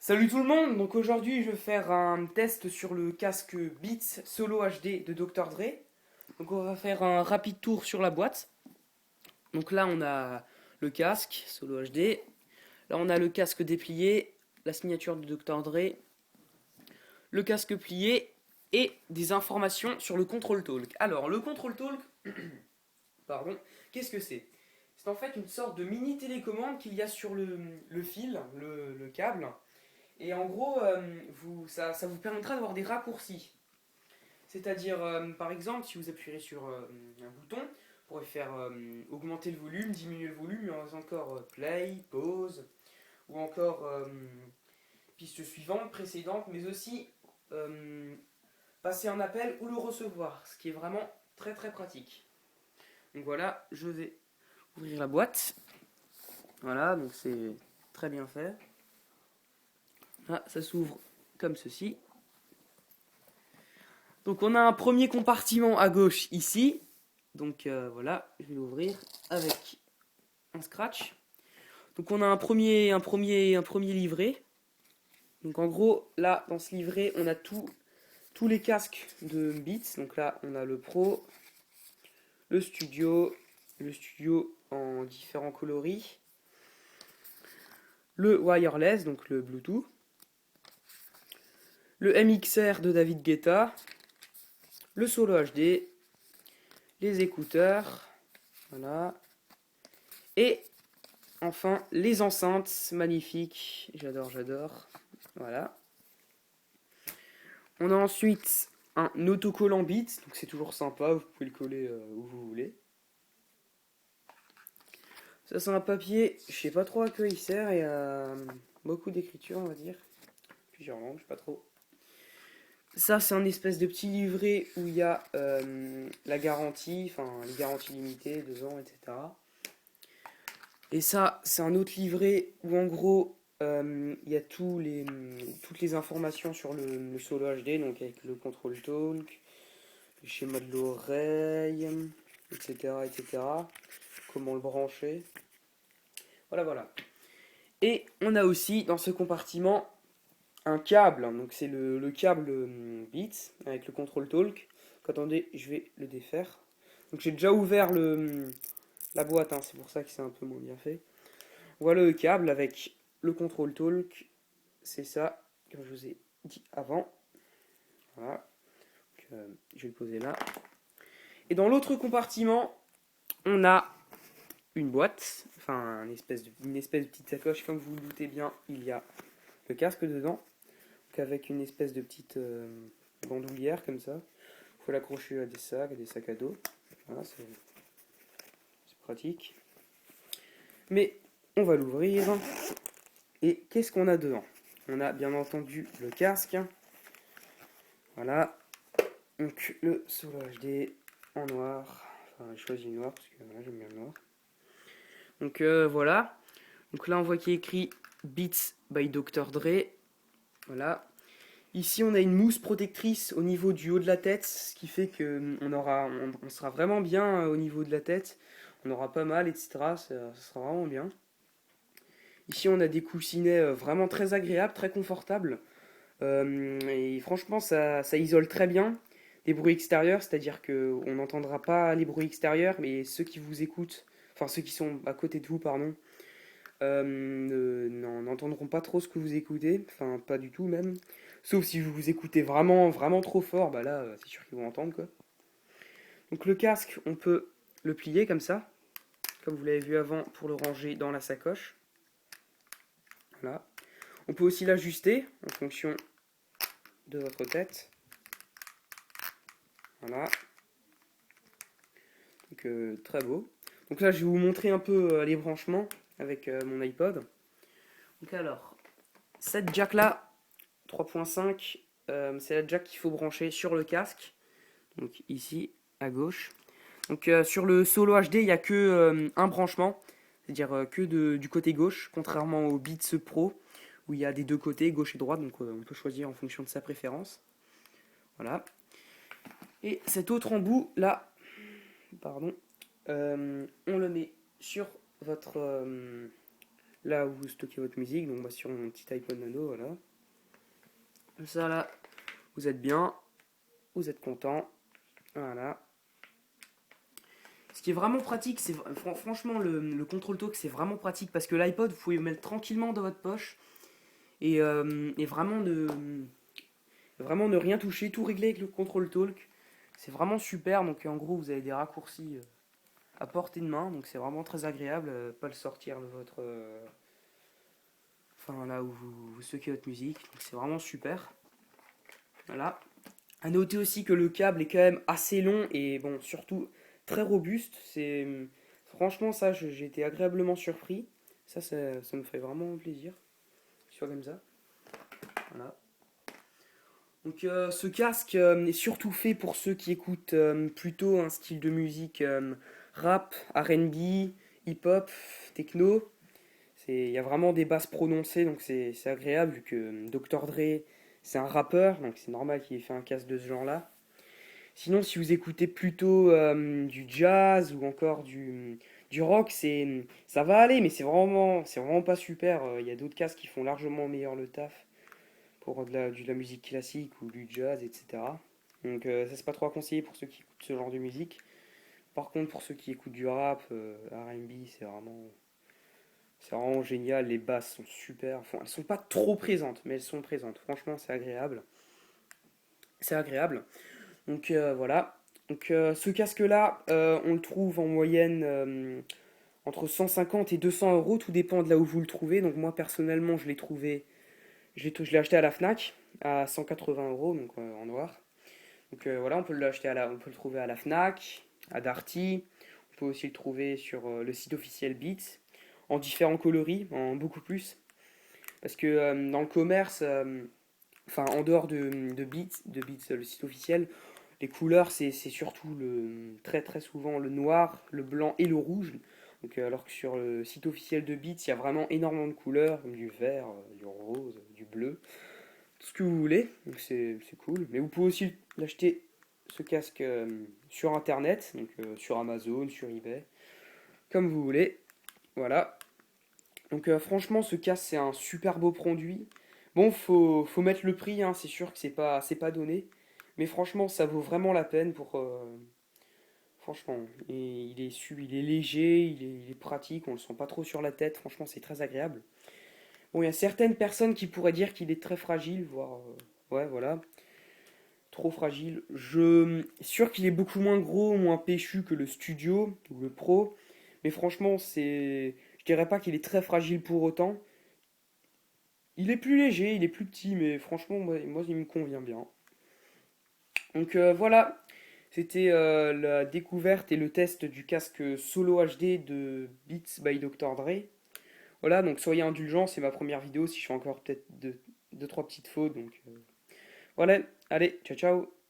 Salut tout le monde, donc aujourd'hui je vais faire un test sur le casque Beats Solo HD de Dr Dre. Donc on va faire un rapide tour sur la boîte. Donc là on a le casque Solo HD, là on a le casque déplié, la signature de Dr Dre, le casque plié et des informations sur le Control Talk. Alors le Control Talk, pardon, qu'est-ce que c'est? C'est en fait une sorte de mini télécommande qu'il y a sur le fil, le câble. Et en gros, ça vous permettra d'avoir des raccourcis. C'est-à-dire, par exemple, si vous appuyez sur un bouton, vous pourrez faire augmenter le volume, diminuer le volume, et en faisant encore play, pause, ou encore piste suivante, précédente, mais aussi passer un appel ou le recevoir, ce qui est vraiment très très pratique. Donc voilà, je vais ouvrir la boîte. Voilà, donc c'est très bien fait. Ah, ça s'ouvre comme ceci. Donc on a un premier compartiment à gauche ici. Donc voilà, je vais l'ouvrir avec un scratch. Donc on a un premier livret. Donc en gros, là, dans ce livret, on a tous les casques de Beats. Donc là, on a le Pro, le Studio en différents coloris, le Wireless, donc le Bluetooth, le MXR de David Guetta, le Solo HD, les écouteurs, voilà, et enfin les enceintes magnifiques, j'adore, voilà. On a ensuite un autocollant Beats, donc c'est toujours sympa, vous pouvez le coller où vous voulez. Ça c'est un papier, je sais pas trop à quoi il sert, et beaucoup d'écriture on va dire, plusieurs langues, je sais pas trop. Ça c'est un espèce de petit livret où il y a la garantie, enfin les garanties limitées, 2 ans, etc. Et ça, c'est un autre livret où en gros, il y a toutes les informations sur le Solo HD, donc avec le control talk, le schéma de l'oreille, etc., etc. Comment le brancher. Voilà, voilà. Et on a aussi dans ce compartiment un câble, donc c'est le câble Beats avec le control talk. Attendez, je vais le défaire. Donc j'ai déjà ouvert la boîte, hein, c'est pour ça que c'est un peu moins bien fait. Voilà le câble avec le control talk, c'est ça, comme je vous ai dit avant. Voilà, donc, je vais le poser là. Et dans l'autre compartiment, on a une boîte, enfin une espèce de petite sacoche, comme vous vous doutez bien, il y a le casque dedans, donc avec une espèce de petite bandoulière comme ça. Il faut l'accrocher à des sacs à dos. Voilà, c'est pratique. Mais on va l'ouvrir. Et qu'est-ce qu'on a dedans? On a bien entendu le casque. Voilà. Donc le Solo HD en noir. Enfin, j'ai choisi noir parce que voilà, j'aime bien le noir. Donc voilà. Donc là, on voit qu'il y a écrit Beats by Dr Dre. Voilà. Ici, on a une mousse protectrice au niveau du haut de la tête, ce qui fait que on sera vraiment bien au niveau de la tête. On aura pas mal, etc. Ça sera vraiment bien. Ici, on a des coussinets vraiment très agréables, très confortables. Et franchement, ça isole très bien des bruits extérieurs, c'est-à-dire qu'on n'entendra pas les bruits extérieurs, mais ceux qui vous écoutent, enfin ceux qui sont à côté de vous, pardon, n'entendront pas trop ce que vous écoutez, enfin pas du tout même. Sauf si vous écoutez vraiment, vraiment trop fort, bah là, c'est sûr qu'ils vont entendre quoi. Donc le casque, on peut le plier comme ça, comme vous l'avez vu avant, pour le ranger dans la sacoche. Voilà. On peut aussi l'ajuster en fonction de votre tête. Voilà. Donc très beau. Donc là, je vais vous montrer un peu les branchements avec mon iPod. Donc alors, cette jack là, 3.5, c'est la jack qu'il faut brancher sur le casque. Donc ici, à gauche. Donc sur le Solo HD, il n'y a que un branchement, c'est-à-dire du côté gauche, contrairement au Beats Pro, où il y a des deux côtés, gauche et droite, donc on peut choisir en fonction de sa préférence. Voilà. Et cet autre embout là, pardon, on le met sur votre là où vous stockez votre musique, donc bah, sur mon petit iPod Nano, voilà. Ça là, vous êtes bien, vous êtes content, voilà. Ce qui est vraiment pratique, c'est franchement le Control Talk, c'est vraiment pratique parce que l'iPod, vous pouvez le mettre tranquillement dans votre poche et vraiment ne rien toucher, tout régler avec le Control Talk. C'est vraiment super, donc en gros vous avez des raccourcis à portée de main, donc c'est vraiment très agréable, pas le sortir de votre... enfin là où vous stockez votre musique, donc c'est vraiment super. Voilà. À noter aussi que le câble est quand même assez long et bon, surtout très robuste. Franchement ça, j'ai été agréablement surpris. Ça me fait vraiment plaisir. Soit comme ça. Voilà. Donc ce casque est surtout fait pour ceux qui écoutent plutôt un style de musique rap, R&B, hip-hop, techno. Il y a vraiment des basses prononcées, donc c'est agréable vu que Dr. Dre c'est un rappeur, donc c'est normal qu'il ait fait un casque de ce genre-là. Sinon, si vous écoutez plutôt du jazz ou encore du rock, ça va aller, mais c'est vraiment pas super. Il y a d'autres casques qui font largement meilleur le taf pour de la musique classique ou du jazz, etc. Donc ça c'est pas trop à conseiller pour ceux qui écoutent ce genre de musique. Par contre, pour ceux qui écoutent du rap, R&B, c'est vraiment génial. Les basses sont super. Enfin, elles sont pas trop présentes, mais elles sont présentes. Franchement, c'est agréable. C'est agréable. Donc voilà. Donc ce casque-là, on le trouve en moyenne entre 150 et 200 euros. Tout dépend de là où vous le trouvez. Donc moi personnellement, je l'ai acheté à la Fnac à 180 euros, donc en noir. Donc voilà, on peut le trouver à la Fnac, à Darty. On peut aussi le trouver sur le site officiel Beats, en différents coloris, en beaucoup plus. Parce que dans le commerce, enfin en dehors de Beats, le site officiel, les couleurs c'est surtout très très souvent le noir, le blanc et le rouge. Donc, alors que sur le site officiel de Beats, il y a vraiment énormément de couleurs, comme du vert, du rose, du bleu, tout ce que vous voulez. Donc c'est cool. Mais vous pouvez aussi l'acheter ce casque sur internet, donc sur Amazon, sur eBay, comme vous voulez. Voilà. Donc franchement, ce casque c'est un super beau produit. Bon, faut mettre le prix, hein, c'est sûr que c'est pas donné. Mais franchement, ça vaut vraiment la peine pour. Franchement, il est léger, il est pratique, on le sent pas trop sur la tête. Franchement, c'est très agréable. Bon, il y a certaines personnes qui pourraient dire qu'il est très fragile, voire. Ouais, voilà. Trop fragile. Je suis sûr qu'il est beaucoup moins gros, moins péchu que le Studio ou le Pro. Mais franchement, je dirais pas qu'il est très fragile pour autant. Il est plus léger, il est plus petit, mais franchement, moi il me convient bien. Donc voilà, c'était la découverte et le test du casque Solo HD de Beats by Dr. Dre. Voilà, donc soyez indulgents, c'est ma première vidéo, si je fais encore peut-être deux, trois petites fautes. Donc voilà, allez, ciao ciao.